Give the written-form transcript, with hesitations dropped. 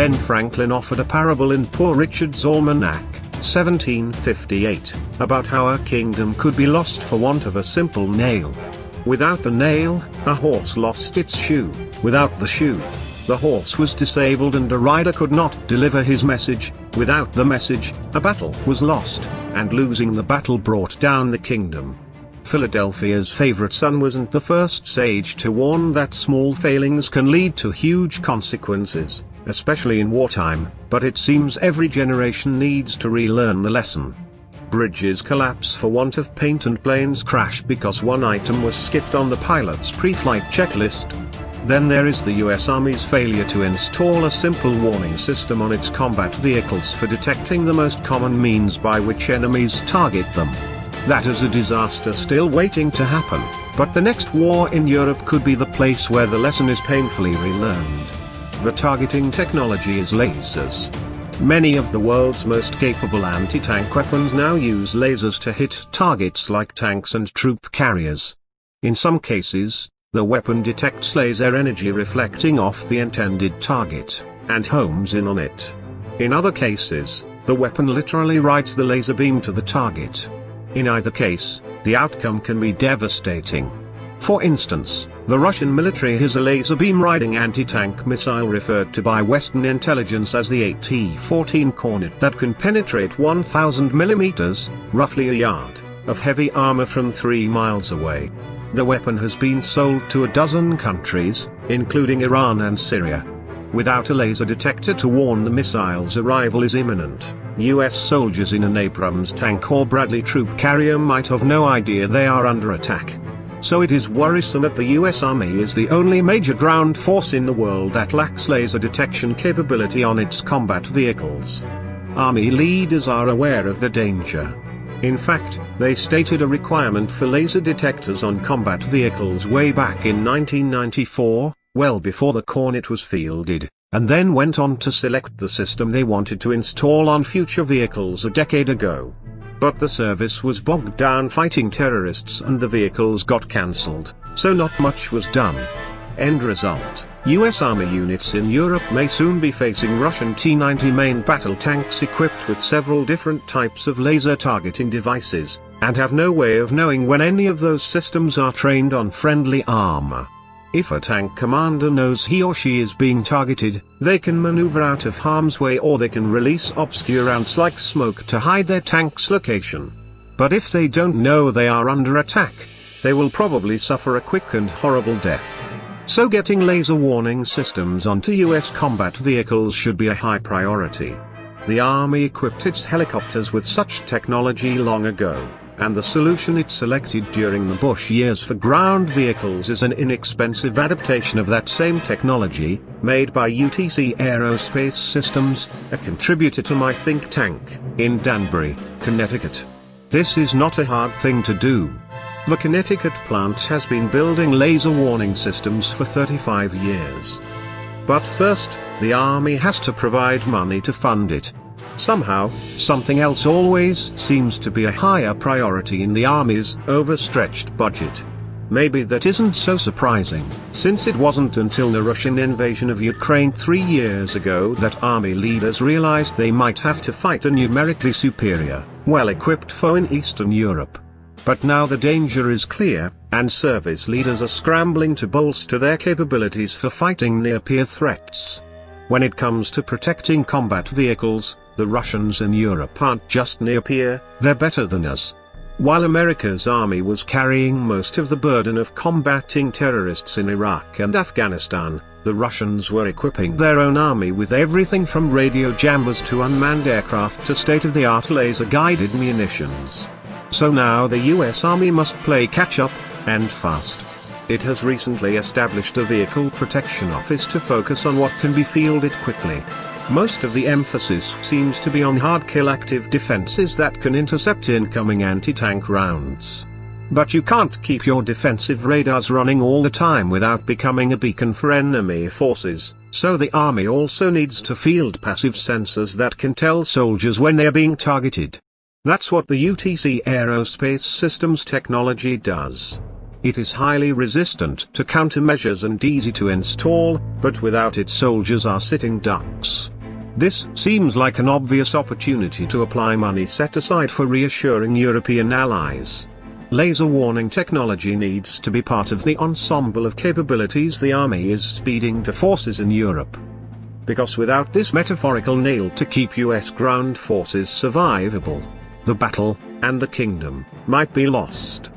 Ben Franklin offered a parable in Poor Richard's Almanac, 1758, about how a kingdom could be lost for want of a simple nail. Without the nail, a horse lost its shoe; without the shoe, the horse was disabled and a rider could not deliver his message; without the message, a battle was lost, and losing the battle brought down the kingdom. Philadelphia's favorite son wasn't the first sage to warn that small failings can lead to huge consequences, especially in wartime, but it seems every generation needs to relearn the lesson. Bridges collapse for want of paint and planes crash because one item was skipped on the pilot's pre-flight checklist. Then there is the US Army's failure to install a simple warning system on its combat vehicles for detecting the most common means by which enemies target them. That is a disaster still waiting to happen, but the next war in Europe could be the place where the lesson is painfully relearned. The targeting technology is lasers. Many of the world's most capable anti-tank weapons now use lasers to hit targets like tanks and troop carriers. In some cases, the weapon detects laser energy reflecting off the intended target, and homes in on it. In other cases, the weapon literally rides the laser beam to the target. In either case, the outcome can be devastating. For instance, the Russian military has a laser beam riding anti-tank missile referred to by Western intelligence as the AT-14 Cornet that can penetrate 1,000 millimeters, roughly a yard, of heavy armor from 3 miles away. The weapon has been sold to a dozen countries, including Iran and Syria. Without a laser detector to warn the missile's arrival is imminent, US soldiers in an Abrams tank or Bradley troop carrier might have no idea they are under attack. So it is worrisome that the US Army is the only major ground force in the world that lacks laser detection capability on its combat vehicles. Army leaders are aware of the danger. In fact, they stated a requirement for laser detectors on combat vehicles way back in 1994, well before the Cornet was fielded, and then went on to select the system they wanted to install on future vehicles a decade ago. But the service was bogged down fighting terrorists and the vehicles got cancelled, so not much was done. End result, US Army units in Europe may soon be facing Russian T-90 main battle tanks equipped with several different types of laser targeting devices, and have no way of knowing when any of those systems are trained on friendly armor. If a tank commander knows he or she is being targeted, they can maneuver out of harm's way or they can release obscurants like smoke to hide their tank's location. But if they don't know they are under attack, they will probably suffer a quick and horrible death. So getting laser warning systems onto US combat vehicles should be a high priority. The Army equipped its helicopters with such technology long ago, and the solution it selected during the Bush years for ground vehicles is an inexpensive adaptation of that same technology, made by UTC Aerospace Systems, a contributor to my think tank, in Danbury, Connecticut. This is not a hard thing to do. The Connecticut plant has been building laser warning systems for 35 years. But first, the Army has to provide money to fund it. Somehow, something else always seems to be a higher priority in the Army's overstretched budget. Maybe that isn't so surprising, since it wasn't until the Russian invasion of Ukraine 3 years ago that Army leaders realized they might have to fight a numerically superior, well-equipped foe in Eastern Europe. But now the danger is clear, and service leaders are scrambling to bolster their capabilities for fighting near-peer threats. When it comes to protecting combat vehicles, the Russians in Europe aren't just near-peer, they're better than us. While America's army was carrying most of the burden of combating terrorists in Iraq and Afghanistan, the Russians were equipping their own army with everything from radio jammers to unmanned aircraft to state-of-the-art laser-guided munitions. So now the US Army must play catch-up, and fast. It has recently established a Vehicle Protection Office to focus on what can be fielded quickly. Most of the emphasis seems to be on hard-kill active defenses that can intercept incoming anti-tank rounds. But you can't keep your defensive radars running all the time without becoming a beacon for enemy forces, so the Army also needs to field passive sensors that can tell soldiers when they are being targeted. That's what the UTC Aerospace Systems technology does. It is highly resistant to countermeasures and easy to install, but without it soldiers are sitting ducks. This seems like an obvious opportunity to apply money set aside for reassuring European allies. Laser warning technology needs to be part of the ensemble of capabilities the army is speeding to forces in Europe. Because without this metaphorical nail to keep US ground forces survivable, the battle, and the kingdom, might be lost.